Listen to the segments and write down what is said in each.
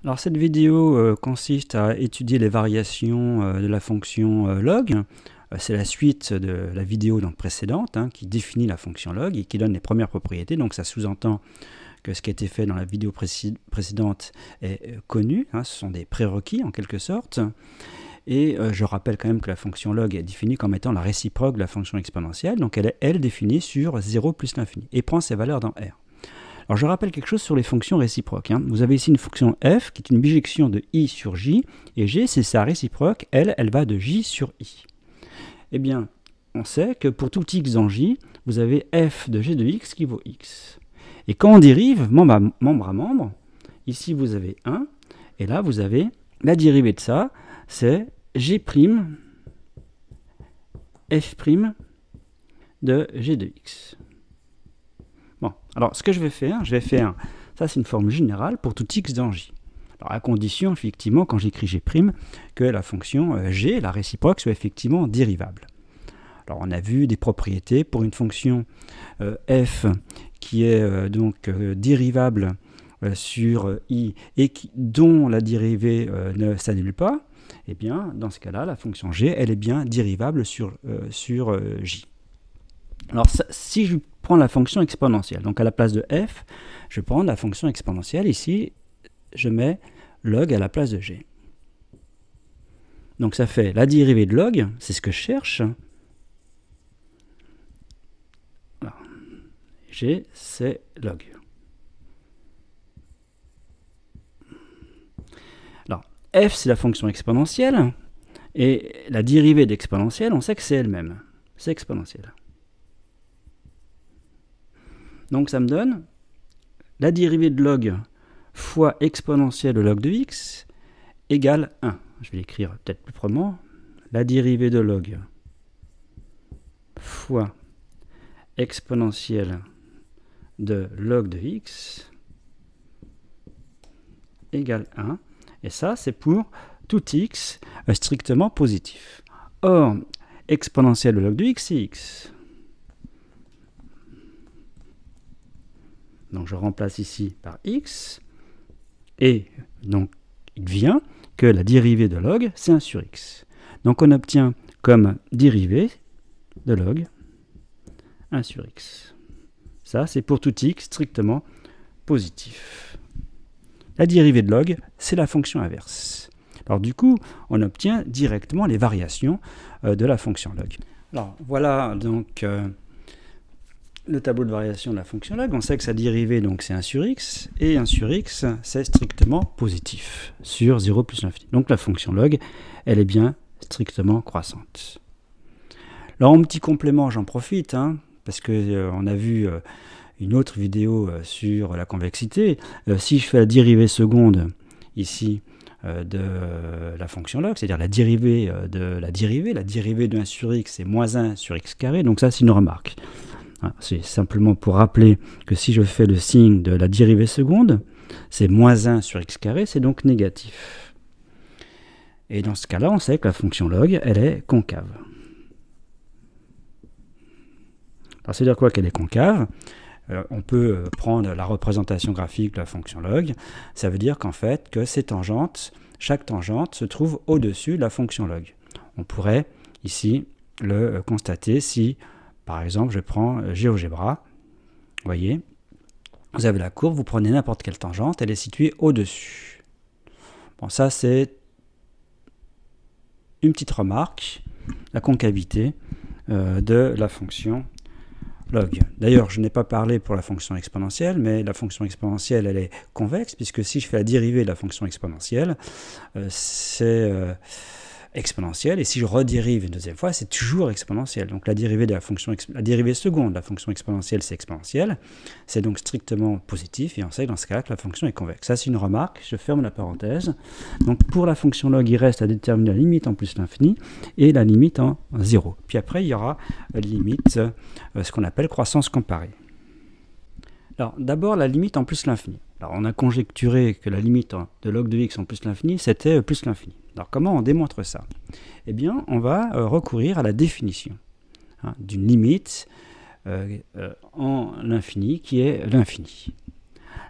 Alors cette vidéo consiste à étudier les variations de la fonction log. C'est la suite de la vidéo donc, précédente qui définit la fonction log et qui donne les premières propriétés. Donc ça sous-entend que ce qui a été fait dans la vidéo précédente est connu. Ce sont des prérequis en quelque sorte. Et je rappelle quand même que la fonction log est définie comme étant la réciproque de la fonction exponentielle. Donc elle est, elle, définie sur 0 plus l'infini et prend ses valeurs dans R. Alors je rappelle quelque chose sur les fonctions réciproques. Vous avez ici une fonction f qui est une bijection de i sur j, et g c'est sa réciproque, elle va de j sur i. Eh bien, on sait que pour tout x dans j, vous avez f de g de x qui vaut x. Et quand on dérive membre à membre, ici vous avez 1, et là vous avez la dérivée de ça, c'est g' f' de g de x. Bon, alors ce que je vais faire, ça c'est une forme générale pour tout x dans j. Alors à condition, effectivement, quand j'écris g', que la fonction g, la réciproque, soit effectivement dérivable. Alors on a vu des propriétés pour une fonction f qui est donc dérivable sur i et dont la dérivée ne s'annule pas. Eh bien, dans ce cas-là, la fonction g, elle est bien dérivable sur j. Alors, si je prends la fonction exponentielle, donc à la place de f, je prends la fonction exponentielle. Ici, je mets log à la place de g. Donc, ça fait la dérivée de log, c'est ce que je cherche. Voilà. G, c'est log. Alors, f, c'est la fonction exponentielle, et la dérivée d'exponentielle, on sait que c'est elle-même. C'est exponentielle. Donc ça me donne la dérivée de log fois exponentielle de log de x égale 1. Je vais l'écrire peut-être plus proprement. La dérivée de log fois exponentielle de log de x égale 1. Et ça, c'est pour tout x strictement positif. Or, exponentielle de log de x, c'est x. Donc je remplace ici par x, et donc il vient que la dérivée de log, c'est 1 sur x. Donc on obtient comme dérivée de log 1 sur x. Ça, c'est pour tout x strictement positif. La dérivée de log, c'est la fonction inverse. Alors du coup, on obtient directement les variations de la fonction log. Alors voilà donc le tableau de variation de la fonction log. On sait que sa dérivée, donc c'est 1 sur x, et 1 sur x, c'est strictement positif, sur 0 plus l'infini. Donc la fonction log, elle est bien strictement croissante. Alors en petit complément, j'en profite, parce qu'on a vu une autre vidéo sur la convexité. Si je fais la dérivée seconde, ici, de la fonction log, c'est-à-dire la dérivée de 1 sur x, c'est moins 1 sur x carré, donc ça c'est une remarque. C'est simplement pour rappeler que si je fais le signe de la dérivée seconde, c'est moins 1 sur x carré, c'est donc négatif. Et dans ce cas-là, on sait que la fonction log, elle est concave. Alors, c'est-à-dire quoi qu'elle est concave? On peut prendre la représentation graphique de la fonction log. Ça veut dire qu'en fait, que ces tangentes, chaque tangente se trouve au-dessus de la fonction log. On pourrait ici le constater si par exemple, je prends GeoGebra, vous voyez, vous avez la courbe, vous prenez n'importe quelle tangente, elle est située au-dessus. Bon, ça c'est une petite remarque, la concavité de la fonction log. D'ailleurs, je n'ai pas parlé pour la fonction exponentielle, mais la fonction exponentielle, elle est convexe, puisque si je fais la dérivée de la fonction exponentielle, c'est exponentielle, et si je redérive une deuxième fois, c'est toujours exponentielle. Donc la dérivée de la dérivée seconde de la fonction exponentielle, c'est exponentielle. C'est donc strictement positif, et on sait dans ce cas que la fonction est convexe. Ça, c'est une remarque, je ferme la parenthèse. Donc pour la fonction log, il reste à déterminer la limite en plus l'infini et la limite en 0. Puis après, il y aura la limite, ce qu'on appelle croissance comparée. Alors d'abord, la limite en plus l'infini. Alors on a conjecturé que la limite de log de x en plus l'infini, c'était plus l'infini. Alors comment on démontre ça? Eh bien, on va recourir à la définition d'une limite en l'infini qui est l'infini.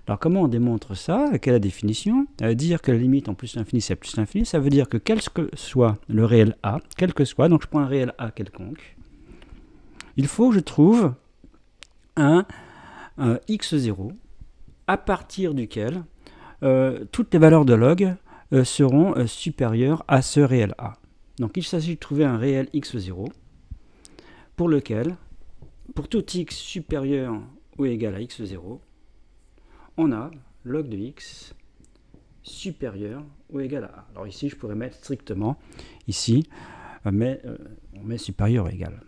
Alors comment on démontre ça? Quelle est la définition? Dire que la limite en plus l'infini c'est plus l'infini, ça veut dire que quel que soit le réel A, quel que soit, donc je prends un réel A quelconque, il faut que je trouve un x0 à partir duquel toutes les valeurs de log seront supérieures à ce réel A. Donc il s'agit de trouver un réel x0 pour lequel, pour tout x supérieur ou égal à x0, on a log de x supérieur ou égal à A. Alors ici, je pourrais mettre strictement, ici, on met supérieur ou égal.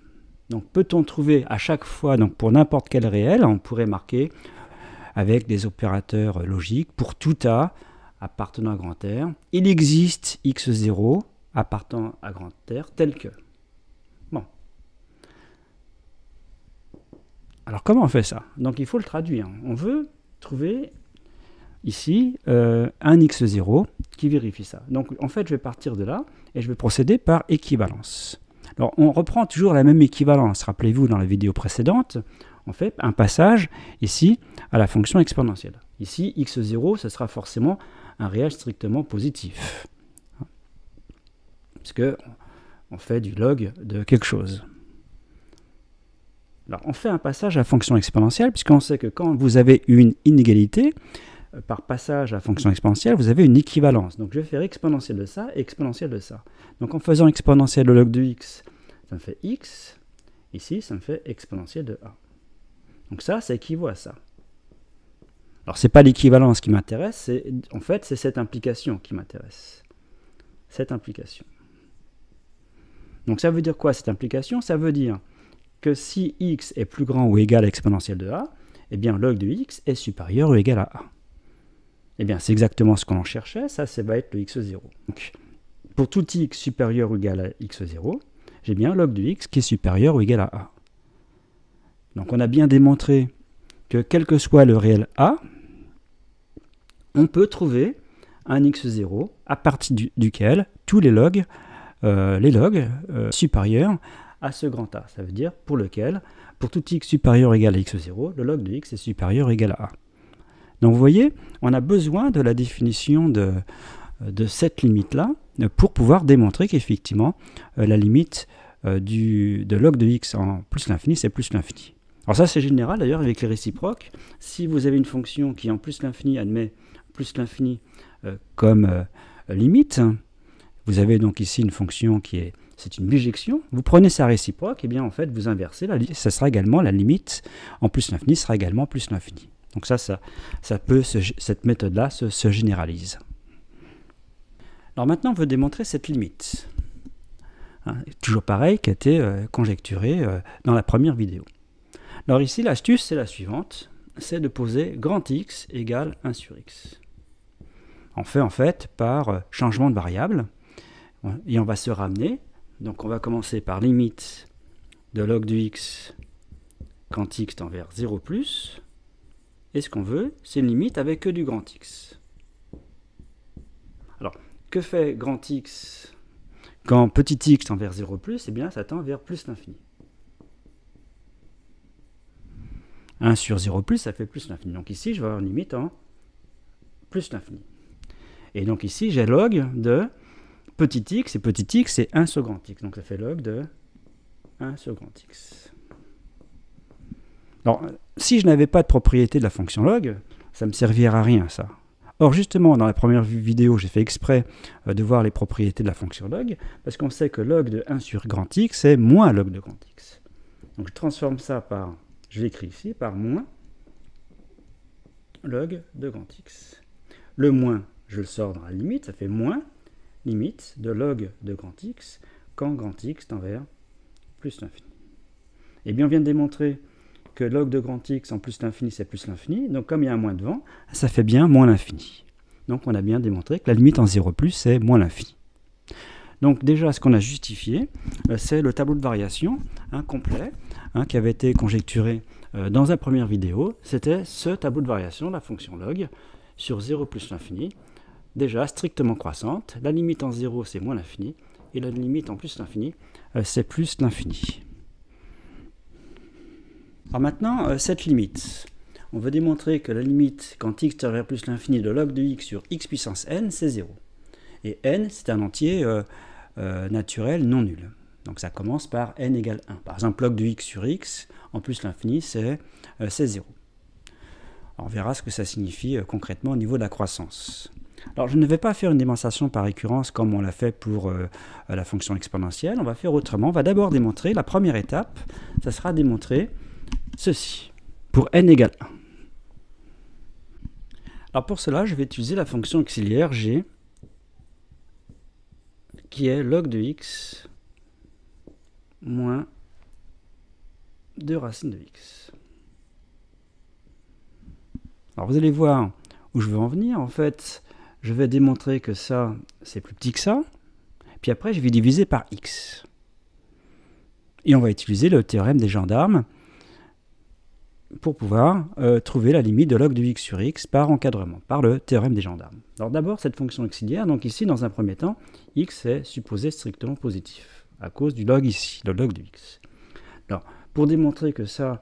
Donc peut-on trouver à chaque fois, donc pour n'importe quel réel, on pourrait marquer avec des opérateurs logiques, pour tout A appartenant à grand R, il existe x0 appartenant à grand R tel que. Bon. Alors comment on fait ça? Donc il faut le traduire. On veut trouver ici un x0 qui vérifie ça. Donc en fait je vais partir de là et je vais procéder par équivalence. Alors on reprend toujours la même équivalence. Rappelez-vous dans la vidéo précédente, on fait un passage ici à la fonction exponentielle. Ici x0 ce sera forcément un réel strictement positif. Parce que on fait du log de quelque chose. Alors, on fait un passage à fonction exponentielle, puisqu'on sait que quand vous avez une inégalité, par passage à fonction exponentielle, vous avez une équivalence. Donc, je vais faire exponentielle de ça et exponentielle de ça. Donc, en faisant exponentielle le log de x, ça me fait x. Ici, ça me fait exponentielle de a. Donc, ça équivaut à ça. Alors, ce n'est pas l'équivalence qui m'intéresse, en fait, c'est cette implication qui m'intéresse. Cette implication. Donc, ça veut dire quoi, cette implication? Ça veut dire que si x est plus grand ou égal à exponentielle de a, eh bien log de x est supérieur ou égal à a. Eh bien c'est exactement ce qu'on cherchait, ça va être le x0. Donc, pour tout x supérieur ou égal à x0, j'ai bien log de x qui est supérieur ou égal à a. Donc on a bien démontré que quel que soit le réel a, on peut trouver un x0 à partir duquel tous les logs supérieurs à ce grand A. Ça veut dire pour lequel, pour tout x supérieur ou égal à x0, le log de x est supérieur ou égal à a. Donc vous voyez, on a besoin de la définition de cette limite-là pour pouvoir démontrer qu'effectivement, la limite de log de x en plus l'infini, c'est plus l'infini. Alors ça, c'est général d'ailleurs avec les réciproques. Si vous avez une fonction qui en plus l'infini admet plus l'infini comme limite, vous avez donc ici une fonction qui est c'est une bijection, vous prenez sa réciproque, et bien en fait vous inversez, ça sera également la limite en plus l'infini sera également plus l'infini. Donc cette méthode-là se généralise. Alors maintenant on veut démontrer cette limite. Toujours pareil qui a été conjecturée dans la première vidéo. Alors ici l'astuce c'est la suivante, c'est de poser grand X égale 1 sur X. On fait en fait par changement de variable, et on va se ramener. Donc on va commencer par limite de log de x quand x tend vers 0 plus. Et ce qu'on veut, c'est une limite avec que du grand X. Alors, que fait grand X quand petit x tend vers 0 plus? Eh bien, ça tend vers plus l'infini. 1 sur 0 plus, ça fait plus l'infini. Donc ici, je vais avoir une limite en plus l'infini. Et donc ici, j'ai log de petit x, et petit x, c'est 1 sur grand X. Donc ça fait log de 1 sur grand X. Alors, si je n'avais pas de propriété de la fonction log, ça ne me servirait à rien, ça. Or, justement, dans la première vidéo, j'ai fait exprès de voir les propriétés de la fonction log, parce qu'on sait que log de 1 sur grand X, c'est moins log de grand X. Donc je transforme ça par, je l'écris ici, par moins log de grand X. Le moins, je le sors dans la limite, ça fait moins limite de log de grand X quand grand X tend vers plus l'infini. Et bien on vient de démontrer que log de grand X en plus l'infini c'est plus l'infini, donc comme il y a un moins devant, ça fait bien moins l'infini. Donc on a bien démontré que la limite en 0 plus c'est moins l'infini. Donc déjà ce qu'on a justifié, c'est le tableau de variation complet qui avait été conjecturé dans la première vidéo, c'était ce tableau de variation de la fonction log sur 0 plus l'infini, déjà strictement croissante. La limite en 0 c'est moins l'infini, et la limite en plus l'infini c'est plus l'infini. Alors maintenant, cette limite, on veut démontrer que la limite quand x tend vers plus l'infini de log de x sur x puissance n, c'est 0. Et n, c'est un entier naturel non nul. Donc ça commence par n égale 1. Par exemple, log de x sur x, en plus l'infini, c'est 0. Alors, on verra ce que ça signifie concrètement au niveau de la croissance. Alors, je ne vais pas faire une démonstration par récurrence comme on l'a fait pour la fonction exponentielle. On va faire autrement. On va d'abord démontrer, la première étape, ça sera démontrer ceci, pour n égale 1. Alors, pour cela, je vais utiliser la fonction auxiliaire g, qui est log de x moins 2 racines de x. Alors vous allez voir où je veux en venir. En fait, je vais démontrer que ça, c'est plus petit que ça. Puis après, je vais diviser par x. Et on va utiliser le théorème des gendarmes pour pouvoir trouver la limite de log de x sur x par encadrement, par le théorème des gendarmes. Alors d'abord, cette fonction auxiliaire, donc ici, dans un premier temps, x est supposé strictement positif, à cause du log ici, le log de x. Alors, pour démontrer que ça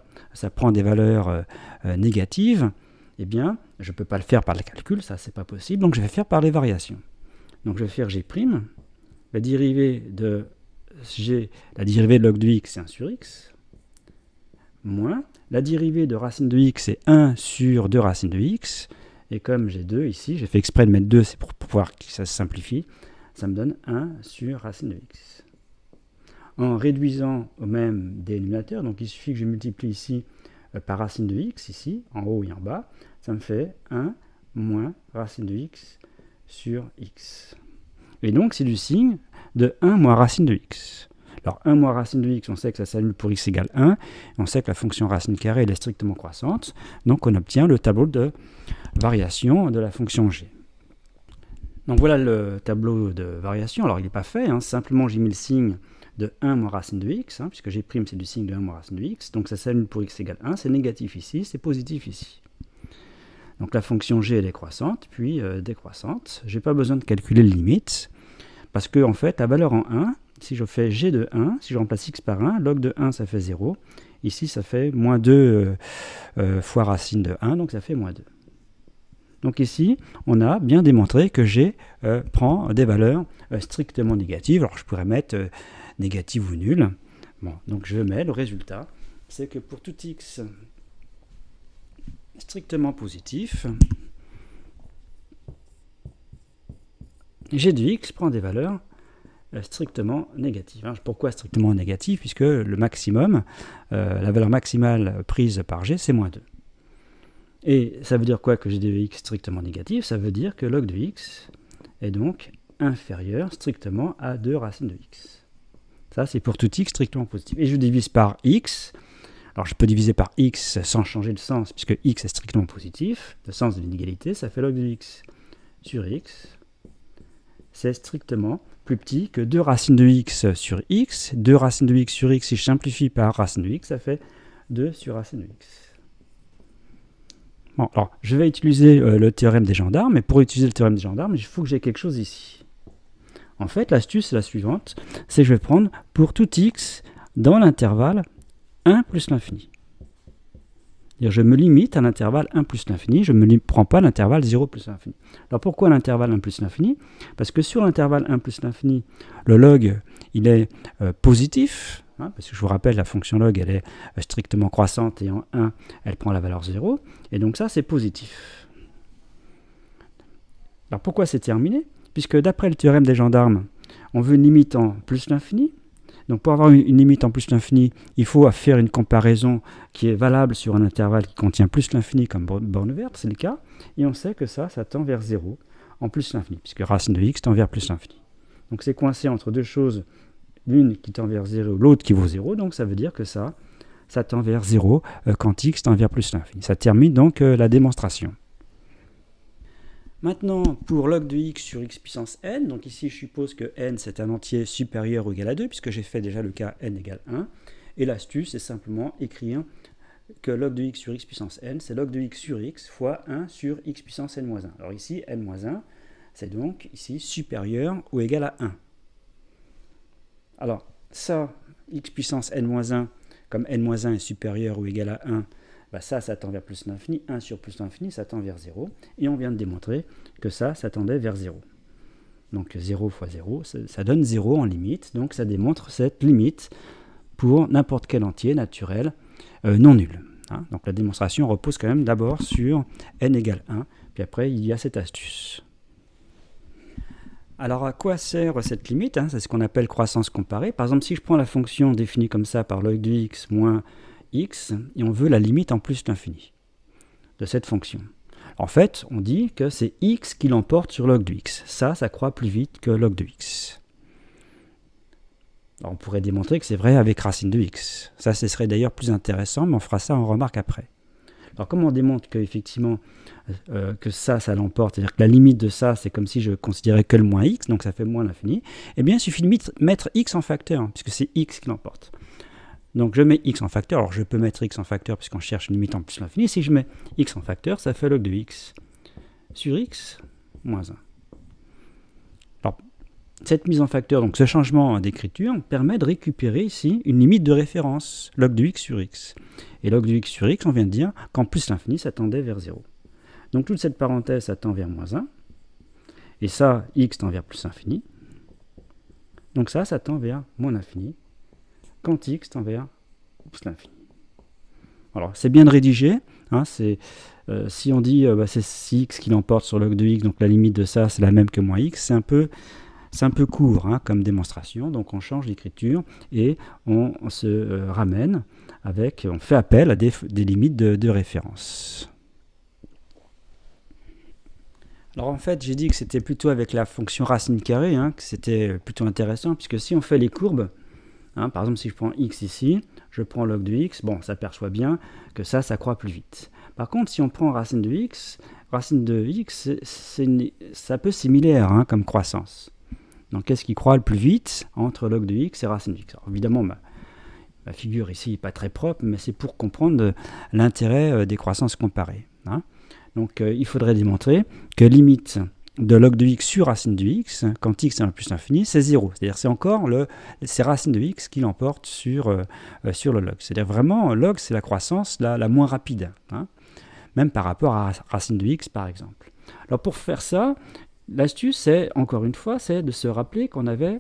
prend des valeurs négatives, eh bien, je ne peux pas le faire par le calcul, ça c'est pas possible, donc je vais faire par les variations. Donc je vais faire g', la dérivée de log de x, c'est 1 sur x, moins la dérivée de racine de x, c'est 1 sur 2 racines de x, et comme j'ai 2 ici, j'ai fait exprès de mettre 2, c'est pour voir que ça se simplifie, ça me donne 1 sur racine de x. En réduisant au même dénominateur, donc il suffit que je multiplie ici par racine de x, ici, en haut et en bas, ça me fait 1 moins racine de x sur x. Et donc, c'est du signe de 1 moins racine de x. Alors, 1 moins racine de x, on sait que ça s'annule pour x égale 1. On sait que la fonction racine carrée, elle est strictement croissante. Donc, on obtient le tableau de variation de la fonction g. Donc, voilà le tableau de variation. Alors, il n'est pas fait. Simplement, j'ai mis le signe de 1 moins racine de x, puisque g', c'est du signe de 1 moins racine de x. Donc, ça s'annule pour x égale 1. C'est négatif ici, c'est positif ici. Donc la fonction g elle est croissante, puis décroissante. Je n'ai pas besoin de calculer les limites, parce que en fait, la valeur en 1, si je fais g de 1, si je remplace x par 1, log de 1, ça fait 0. Ici, ça fait moins 2 fois racine de 1, donc ça fait moins 2. Donc ici, on a bien démontré que g prend des valeurs strictement négatives. Alors je pourrais mettre négative ou nulle. Bon, donc je mets le résultat, c'est que pour tout x strictement positif, g de x prend des valeurs strictement négatives. Pourquoi strictement négative? Puisque le maximum, la valeur maximale prise par g, c'est moins 2. Et ça veut dire quoi que g de x strictement négatif? Ça veut dire que log de x est donc inférieur strictement à 2 racines de x. Ça, c'est pour tout x strictement positif. Et je divise par x. Alors je peux diviser par x sans changer de sens, puisque x est strictement positif. Le sens de l'inégalité, ça fait log de x sur x. C'est strictement plus petit que 2 racines de x sur x. 2 racines de x sur x, si je simplifie par racine de x, ça fait 2 sur racine de x. Bon, alors je vais utiliser le théorème des gendarmes, mais pour utiliser le théorème des gendarmes, il faut que j'ai quelque chose ici. En fait, l'astuce est la suivante, c'est que je vais prendre pour tout x dans l'intervalle 1 plus l'infini. Je me limite à l'intervalle 1 plus l'infini, je ne prends pas l'intervalle 0 plus l'infini. Alors pourquoi l'intervalle 1 plus l'infini? Parce que sur l'intervalle 1 plus l'infini, le log, il est positif, parce que je vous rappelle, la fonction log, elle est strictement croissante, et en 1, elle prend la valeur 0, et donc ça, c'est positif. Alors pourquoi c'est terminé? Puisque d'après le théorème des gendarmes, on veut une limite en plus l'infini. Donc pour avoir une limite en plus l'infini, il faut faire une comparaison qui est valable sur un intervalle qui contient plus l'infini comme borne verte, c'est le cas. Et on sait que ça tend vers 0 en plus l'infini, puisque racine de x tend vers plus l'infini. Donc c'est coincé entre deux choses, l'une qui tend vers 0, l'autre qui vaut 0, donc ça veut dire que ça tend vers 0 quand x tend vers plus l'infini. Ça termine donc la démonstration. Maintenant, pour log de x sur x puissance n, donc ici je suppose que n c'est un entier supérieur ou égal à 2, puisque j'ai fait déjà le cas n égale 1, et l'astuce est simplement écrire que log de x sur x puissance n, c'est log de x sur x fois 1 sur x puissance n-1. Alors ici, n-1, c'est donc ici supérieur ou égal à 1. Alors ça, x puissance n-1, comme n-1 est supérieur ou égal à 1, ça tend vers plus l'infini, 1 sur plus l'infini, ça tend vers 0, et on vient de démontrer que ça tendait vers 0. Donc 0 fois 0, ça donne 0 en limite, donc ça démontre cette limite pour n'importe quel entier naturel non nul. Hein. Donc la démonstration repose quand même d'abord sur n égale 1, puis après il y a cette astuce. Alors à quoi sert cette limite, hein? C'est ce qu'on appelle croissance comparée. Par exemple, si je prends la fonction définie comme ça par log de x moins x, et on veut la limite en plus l'infini de cette fonction. En fait, on dit que c'est x qui l'emporte sur log de x. Ça croît plus vite que log de x. Alors, on pourrait démontrer que c'est vrai avec racine de x. Ça, ce serait d'ailleurs plus intéressant, mais on fera ça en remarque après. Alors, comment on démontre qu'effectivement, que ça l'emporte, c'est-à-dire que la limite de ça, c'est comme si je considérais que le moins x, donc ça fait moins l'infini, eh bien, il suffit de mettre x en facteur, puisque c'est x qui l'emporte. Donc, je mets x en facteur. Alors, je peux mettre x en facteur puisqu'on cherche une limite en plus l'infini. Si je mets x en facteur, ça fait log de x sur x moins 1. Alors, cette mise en facteur, donc ce changement d'écriture, permet de récupérer ici une limite de référence, log de x sur x. Et log de x sur x, on vient de dire qu'en plus l'infini, ça tendait vers 0. Donc, toute cette parenthèse, ça tend vers moins 1. Et ça, x tend vers plus l'infini. Donc ça tend vers moins l'infini. Quand x tend vers plus l'infini. Alors, c'est bien de rédiger. Hein, si on dit c'est x qui l'emporte sur log de x, donc la limite de ça, c'est la même que moins x, c'est un peu court hein, comme démonstration. Donc, on change l'écriture et on se ramène avec, on fait appel à des limites de référence. Alors, en fait, j'ai dit que c'était plutôt avec la fonction racine carrée, hein, que c'était plutôt intéressant, puisque si on fait les courbes, hein, par exemple, si je prends x ici, je prends log de x, bon, ça perçoit bien que ça croît plus vite. Par contre, si on prend racine de x, c'est un peu similaire hein, comme croissance. Donc, qu'est-ce qui croît le plus vite entre log de x et racine de x? Alors, évidemment, ma figure ici n'est pas très propre, mais c'est pour comprendre l'intérêt des croissances comparées. Hein. Donc, il faudrait démontrer que limite de log de x sur racine de x, quand x est un plus l'infini, c'est 0. C'est-à-dire c'est racine de x qui l'emporte sur le log. C'est-à-dire vraiment, log, c'est la croissance la moins rapide, hein, même par rapport à racine de x, par exemple. Alors, pour faire ça, l'astuce, c'est, encore une fois, c'est de se rappeler qu'on avait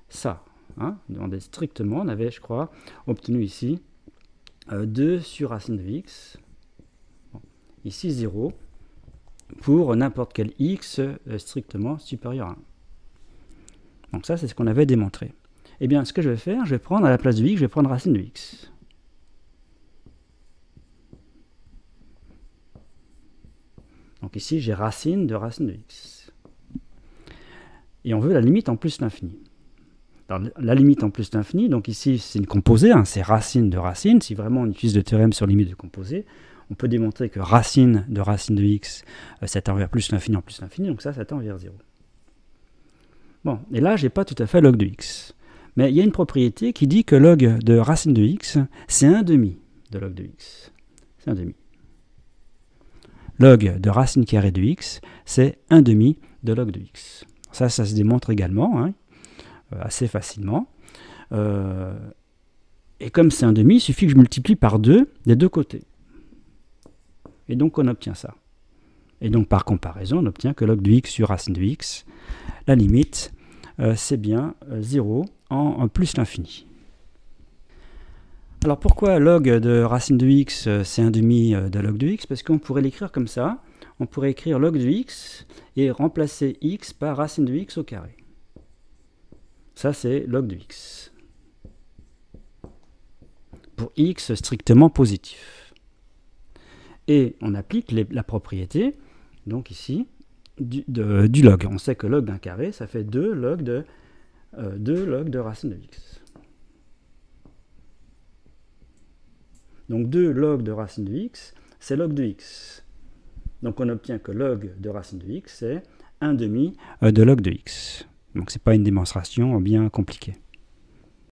ça. Hein, strictement, on avait, je crois, obtenu ici 2 sur racine de x, bon, ici 0, pour n'importe quel x strictement supérieur à 1. Donc ça, c'est ce qu'on avait démontré. Eh bien, ce que je vais faire, je vais prendre à la place de x, je vais prendre racine de x. Donc ici, j'ai racine de x. Et on veut la limite en plus l'infini. La limite en plus l'infini, donc ici, c'est une composée, hein, c'est racine de racine. Si vraiment on utilise le théorème sur limite de composée, on peut démontrer que racine de x, ça tend vers plus l'infini en plus l'infini, donc ça tend vers 0. Bon, et là, je n'ai pas tout à fait log de x. Mais il y a une propriété qui dit que log de racine de x, c'est 1/2 de log de x. C'est 1/2. Log de racine carrée de x, c'est 1/2 de log de x. Ça se démontre également, hein, assez facilement. Et comme c'est 1/2, il suffit que je multiplie par 2 des deux côtés. Et donc, on obtient ça. Et donc, par comparaison, on obtient que log de x sur racine de x, la limite, c'est bien 0 en plus l'infini. Alors, pourquoi log de racine de x, c'est 1/2 de log de x? Parce qu'on pourrait l'écrire comme ça. On pourrait écrire log de x et remplacer x par racine de x au carré. Ça, c'est log de x. Pour x strictement positif. Et on applique la propriété, donc ici, du log. On sait que log d'un carré, ça fait 2 log de racine de x. Donc 2 log de racine de x, c'est log de x. Donc on obtient que log de racine de x, c'est 1/2 de log de x. Donc ce n'est pas une démonstration bien compliquée.